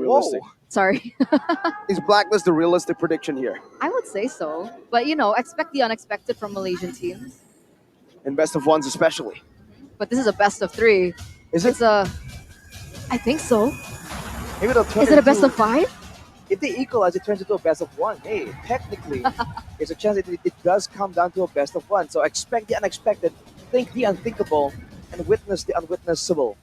realistic? Whoa. Sorry. Is Blacklist the realistic prediction here? I would say so. But, you know, expect the unexpected from Malaysian teams. In best of ones especially. But this is a best of 3. Is it? It's a... I think so. Maybe they'll turn Is it a best into- of 5? If they equalize, it turns into a best of 1. Hey, technically, there's a chance it does come down to a best of 1. So expect the unexpected, think the unthinkable, and witness the unwitnessable.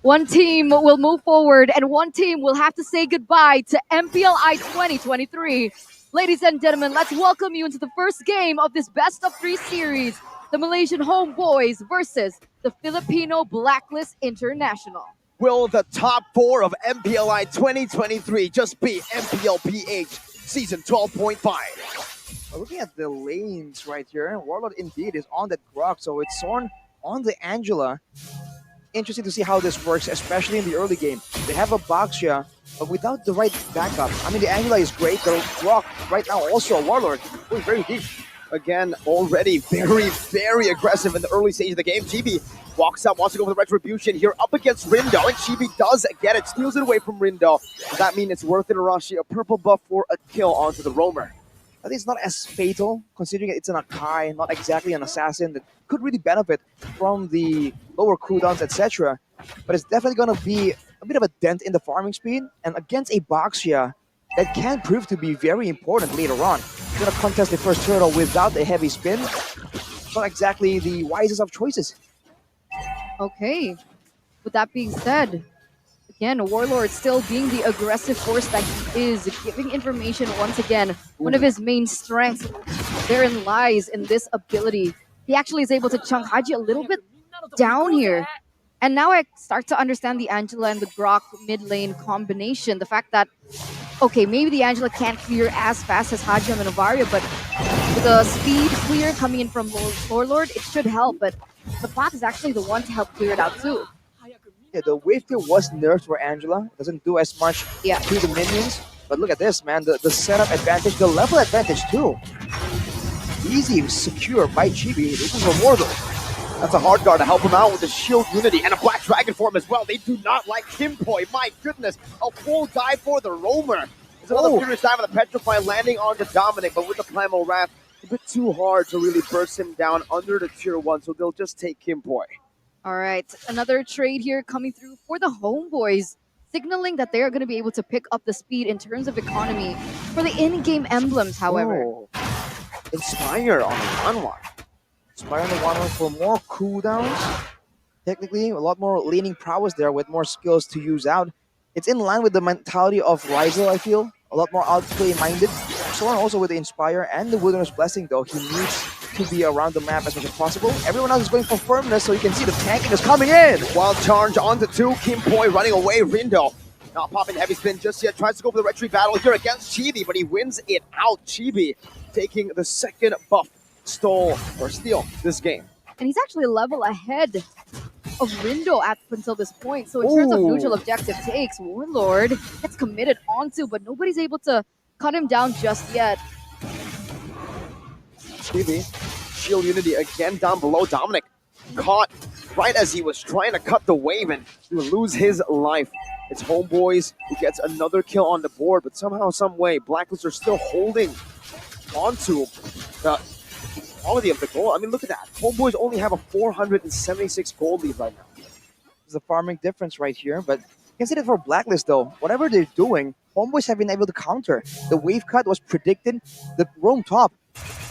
One team will move forward and one team will have to say goodbye to MPLI 2023. Ladies and gentlemen, let's welcome you into the first game of this best of 3 series. The Malaysian Homebois versus the Filipino Blacklist International. Will the top 4 of MPLI 2023 just be MPLPH Season 12.5? Looking at the lanes right here, Warlord indeed is on that Grok, so it's Sorn on the Angela. Interesting to see how this works, especially in the early game. They have a Baxia, but without the right backup. I mean, the Angela is great, the Grok right now also a Warlord, going very deep. Again, already very, very aggressive in the early stage of the game. Chibi walks up, wants to go for the Retribution here up against Rindo, and Chibi does get it, steals it away from Rindo. Does that mean it's worth it, Arashi? A purple buff for a kill onto the Roamer. I think it's not as fatal, considering it's an Akai, not exactly an assassin that could really benefit from the lower cooldowns, etc. But it's definitely going to be a bit of a dent in the farming speed, and against a Baxia, that can prove to be very important later on. Going to contest the first turtle without a heavy spin. Not exactly the wisest of choices. Okay. With that being said, again, Warlord still being the aggressive force that he is, giving information once again. One of his main strengths therein lies in this ability. He actually is able to chunk Haji a little bit down here. And now I start to understand the Angela and the Grok mid lane combination. The fact that, okay, maybe the Angela can't clear as fast as Hajim and Avaria, but with the speed clear coming in from Warlord, it should help. But the bot is actually the one to help clear it out too. Yeah, the wave clear was nerfed for Angela. It doesn't do as much to the minions. But look at this, man. The setup advantage, the level advantage too. Easy, secure by Chibi. This is a Warlord. That's a hard guard to help him out with the shield unity and a black dragon form as well. They do not like Kimpoi. My goodness, a full dive for the Roamer. It's another furious dive on the Petrify landing on the Dominic, but with the Primal Wrath, a bit too hard to really burst him down under the tier 1, so they'll just take Kimpoi. All right, another trade here coming through for the Homebois, signaling that they are going to be able to pick up the speed in terms of economy for the in-game emblems, however. Inspire on the 1-1. Inspire on the 1-1 for more cooldowns. Technically, a lot more laning prowess there with more skills to use out. It's in line with the mentality of Ryzel, I feel. A lot more outplay-minded. Soren also with the Inspire and the Wilderness Blessing, though. He needs to be around the map as much as possible. Everyone else is going for firmness, so you can see the tanking is coming in. Wild charge onto 2. Kimpoi running away. Rindo not popping heavy spin just yet. Tries to go for the retreat battle here against Chibi, but he wins it out. Chibi taking the second buff. Steal this game. And he's actually a level ahead of Rindo up until this point. So in terms of neutral objective takes, Warlord gets committed onto, but nobody's able to cut him down just yet. Chibi, shield unity again down below. Dominic caught right as he was trying to cut the wave, and he will lose his life. It's Homebois who gets another kill on the board, but somehow, some way, Blacklist are still holding onto the quality of the goal. I mean, look at that. Homebois only have a 476 gold lead right now. There's a farming difference right here, but consider for Blacklist though, whatever they're doing, Homebois have been able to counter. The wave cut was predicted. The roam top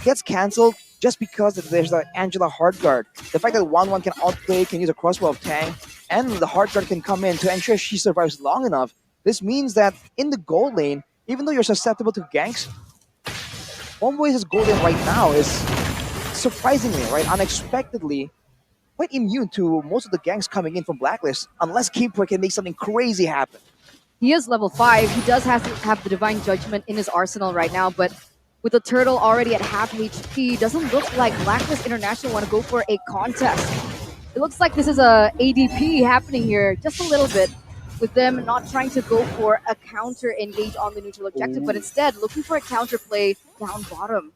gets cancelled just because there's the Angela hard guard. The fact that 1-1 can outplay, can use a crossbow of Tang, and the hard guard can come in to ensure she survives long enough. This means that in the gold lane, even though you're susceptible to ganks, Homebois' gold lane right now is surprisingly, right, unexpectedly, quite immune to most of the ganks coming in from Blacklist, unless Kimpoi can make something crazy happen. He is level 5. He does have the Divine Judgment in his arsenal right now, but with the turtle already at half HP, doesn't look like Blacklist International want to go for a contest. It looks like this is a ADP happening here, just a little bit, with them not trying to go for a counter engage on the neutral objective, but instead looking for a counter play down bottom.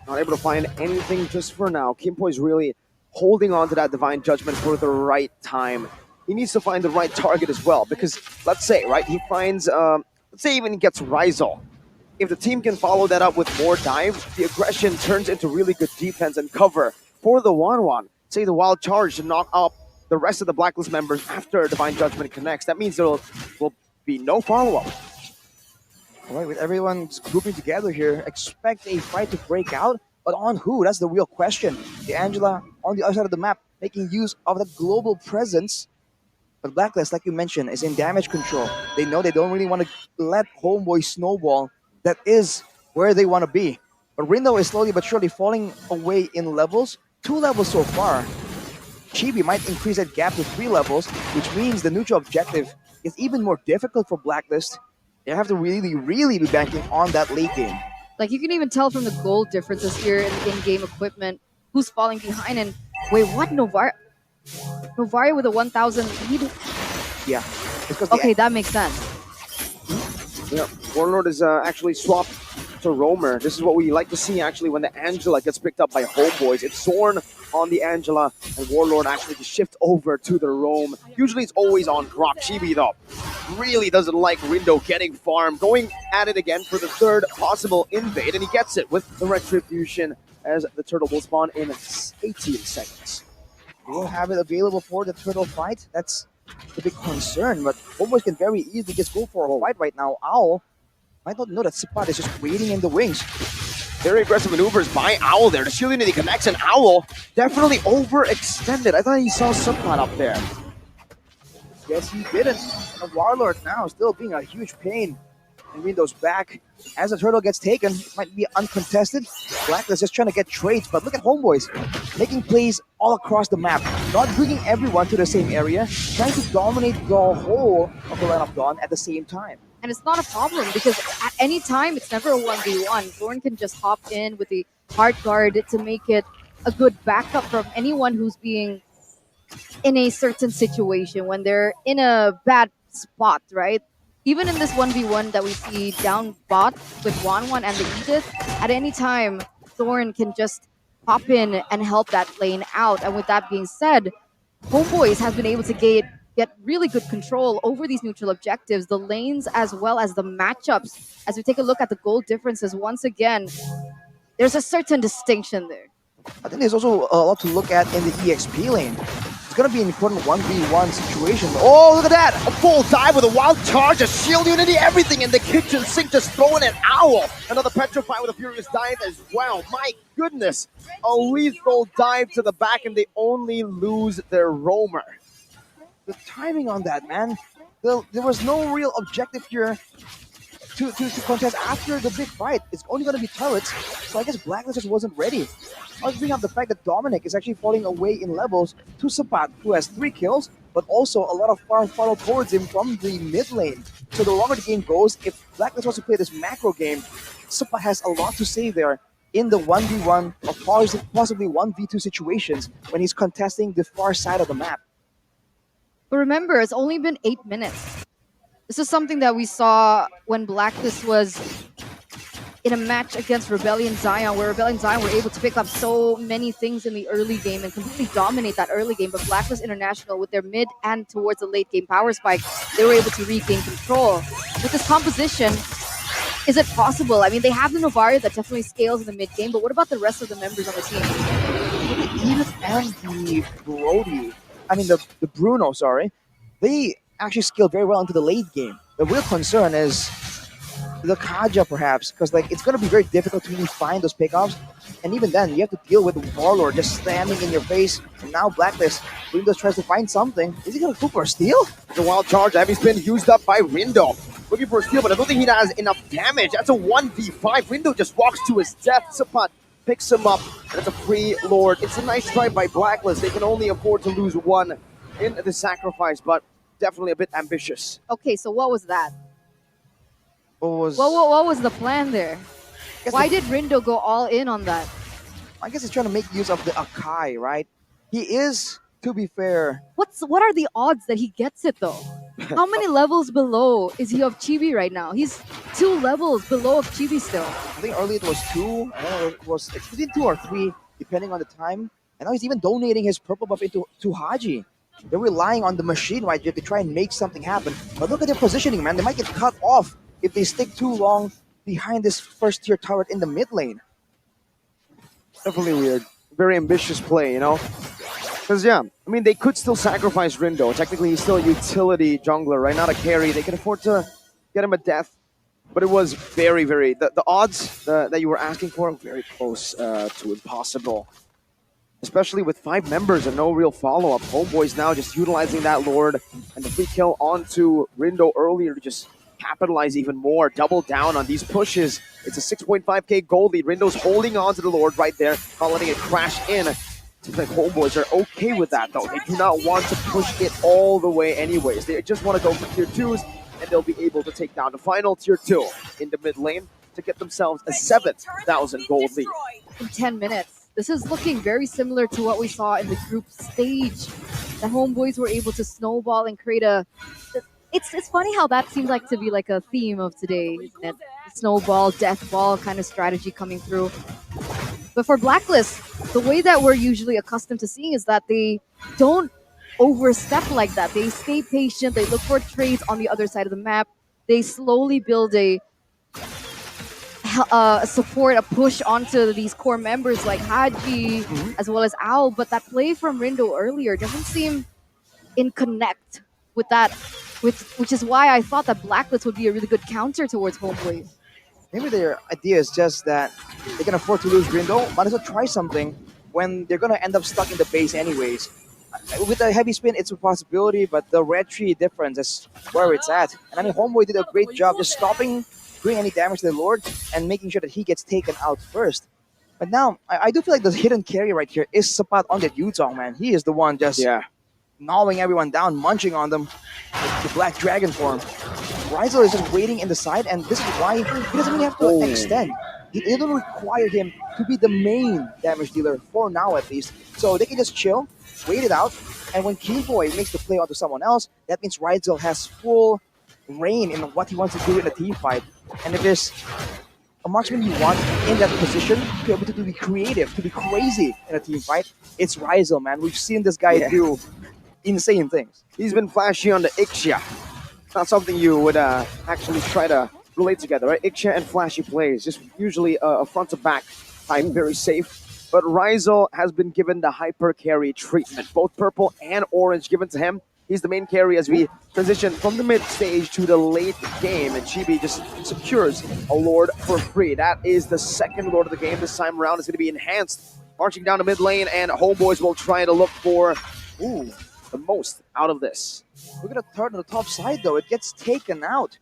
Not able to find anything just for now. Kimpoi's really holding on to that Divine Judgment for the right time. he needs to find the right target as well. Because let's say, right, he finds, let's say even he gets Rizal. If the team can follow that up with more dives, the aggression turns into really good defense and cover for the 1-1. Say the wild charge to knock up the rest of the Blacklist members after Divine Judgment connects. That means there will be no follow-up. All right, with everyone grouping together here, expect a fight to break out, but on who? That's the real question. The Angela on the other side of the map, making use of the global presence. But Blacklist, like you mentioned, is in damage control. They know they don't really want to let Homeboy snowball. That is where they want to be. But Rindo is slowly but surely falling away in levels. 2 levels so far. Chibi might increase that gap to 3 levels, which means the neutral objective is even more difficult for Blacklist. They have to really, really be banking on that late game. Like, you can even tell from the goal differences here in the in-game equipment who's falling behind. And wait, what? Novaria with a 1,000 lead? Yeah. Because Okay, that makes sense. Yeah, Warlord is actually swapped to Roamer. This is what we like to see actually when the Angela gets picked up by Homeboys. It's Zorn on the Angela, and Warlord actually to shift over to the Roam. Usually it's always on Grok. Chibi though really doesn't like Rindo getting farmed. Going at it again for the third possible invade, and he gets it with the Retribution as the Turtle will spawn in 18 seconds. They will have it available for the turtle fight. That's the big concern, but Homeboys can very easily just go for a fight right now. Owl might not know that Sipat is just waiting in the wings. Very aggressive maneuvers by Owl there. The shield unity connects, and Owl definitely overextended. I thought he saw Subpot up there. Yes, he didn't. And Warlord now still being a huge pain. And Rindo's back. As the turtle gets taken, it might be uncontested. Blacklist just trying to get trades, but look at Homeboys making plays all across the map, not bringing everyone to the same area, trying to dominate the whole of the Land of Dawn at the same time. And it's not a problem because at any time, it's never a 1v1. Thorn can just hop in with the hard guard to make it a good backup from anyone who's being in a certain situation when they're in a bad spot, right? Even in this 1v1 that we see down bot with 1-1 and the Edith, at any time, Thorn can just hop in and help that lane out. And with that being said, Homeboys has been able to get really good control over these neutral objectives, the lanes as well as the matchups. As we take a look at the goal differences, once again, there's a certain distinction there. I think there's also a lot to look at in the EXP lane. It's going to be an important 1v1 situation. Oh, look at that! A full dive with a wild charge, a shield unity, everything in the kitchen sink, just throwing an Owl. Another Petrify with a furious dive as well. My goodness, a lethal dive to the back, and they only lose their Roamer. The timing on that, man. There was no real objective here to contest after the big fight. It's only going to be turrets, so I guess Blacklist just wasn't ready. I was bringing up the fact that Dominic is actually falling away in levels to Sapat, who has 3 kills, but also a lot of farm funnel towards him from the mid lane. So the longer the game goes, if Blacklist wants to play this macro game, Sapat has a lot to say there in the 1v1 or possibly 1v2 situations when he's contesting the far side of the map. But remember, it's only been 8 minutes. This is something that we saw when Blacklist was in a match against Rebellion Zion, where Rebellion Zion were able to pick up so many things in the early game and completely dominate that early game. But Blacklist International, with their mid and towards the late game power spike, they were able to regain control. With this composition, is it possible? I mean, they have the Novaria that definitely scales in the mid game, but what about the rest of the members on the team? The Edith and the Brody, the Bruno, sorry, they actually scale very well into the late game. The real concern is the Kaja, perhaps, because it's going to be very difficult to really find those pickups. And even then, you have to deal with the Warlord just standing in your face. And now Blacklist, Rindo tries to find something. Is he going to go for a steal? The wild charge, heavy spin used up by Rindo. Looking for a steal, but I don't think he has enough damage. That's a 1v5. Rindo just walks to his death. Sapat picks him up, and it's a free Lord. It's a nice try by Blacklist. They can only afford to lose one in the sacrifice, but definitely a bit ambitious. Okay, so what was that? What was the plan there? Why did Rindo go all in on that? I guess he's trying to make use of the Akai, right? He is, to be fair. What are the odds that he gets it though? How many levels below is he of Chibi right now? He's 2 levels below of Chibi still. I think earlier it was 2. I don't know, it's between 2 or 3, depending on the time. And now he's even donating his purple buff to Haji. They're relying on the machine right here to try and make something happen. But look at their positioning, man. They might get cut off if they stick too long behind this first tier turret in the mid lane. Definitely weird. Very ambitious play, you know? Because, yeah, I mean, they could still sacrifice Rindo. Technically, he's still a utility jungler, right? Not a carry. They can afford to get him a death. But it was very, very... The odds that you were asking for, very close to impossible. Especially with 5 members and no real follow-up. Homeboys now just utilizing that Lord and the free kill onto Rindo earlier to just capitalize even more, double down on these pushes. It's a 6.5k gold lead. Rindo's holding on to the Lord right there, not letting it crash in. Seems like Homeboys are okay with that, though. They do not want to push it all the way anyways. They just want to go for tier 2s, and they'll be able to take down the final tier 2 in the mid lane to get themselves a 7,000 gold lead. In 10 minutes. This is looking very similar to what we saw in the group stage. The Homeboys were able to snowball and create a... It's funny how that seems like to be like a theme of today, isn't it? Snowball, death ball kind of strategy coming through. But for Blacklist, the way that we're usually accustomed to seeing is that they don't overstep like that. They stay patient. They look for trades on the other side of the map. They slowly build a support, a push onto these core members like Haji as well as Owl. But that play from Rindo earlier doesn't seem in connect with that, which is why I thought that Blacklist would be a really good counter towards Homeboys. Maybe their idea is just that they can afford to lose Grindo, might as well try something when they're going to end up stuck in the base anyways. With the heavy spin, it's a possibility, but the red tree difference is where it's at. And I mean, Homeboy did a great job just stopping doing any damage to the Lord and making sure that he gets taken out first. But now, I do feel like the hidden carry right here is Sapat on that Yutong, man. He is the one just gnawing everyone down, munching on them with the Black Dragon form. Rizal is just waiting in the side, and this is why he doesn't really have to extend. They don't require him to be the main damage dealer, for now at least. So they can just chill, wait it out, and when Keyboy makes the play onto someone else, that means Rizal has full reign in what he wants to do in a team fight. And if there's a marksman you want in that position to be able to be creative, to be crazy in a team fight, it's Rizal, man. We've seen this guy do insane things. He's been flashy on the Ixia. Not something you would actually try to relate together, right? Ixia and flashy plays, just usually a front to back type, very safe. But Rizal has been given the hyper carry treatment, both purple and orange given to him. He's the main carry as we transition from the mid stage to the late game, and Chibi just secures a Lord for free. That is the second Lord of the game. This time around is going to be enhanced. Marching down the mid lane, and Homeboys will try to look for the most out of this. Look at the third on the top side, though. It gets taken out.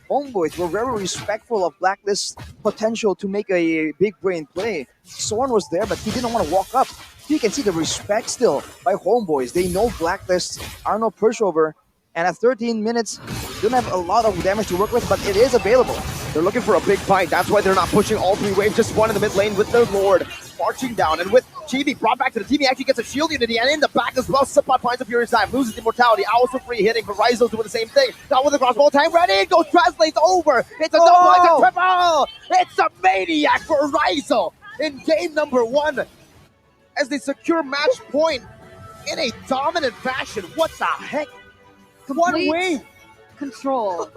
Homeboys were very respectful of Blacklist's potential to make a big brain play. Sorn was there, but he didn't want to walk up. You can see the respect still by Homeboys. They know Blacklist are no pushover, and at 13 minutes, they don't have a lot of damage to work with, but it is available. They're looking for a big fight. That's why they're not pushing all 3 waves. Just one in the mid lane with their Lord marching down. And with Chibi brought back to the team, he actually gets a shield unity. And in the back as well, Sapat finds a Furious Dive, loses immortality. Owls for free hitting, but Rizal's doing the same thing. Down with the crossbow, time ready, it goes, translates over. It's a double, it's a triple. It's a maniac for Rizal in game number 1 as they secure match point in a dominant fashion. What the heck? Complete One wave. control.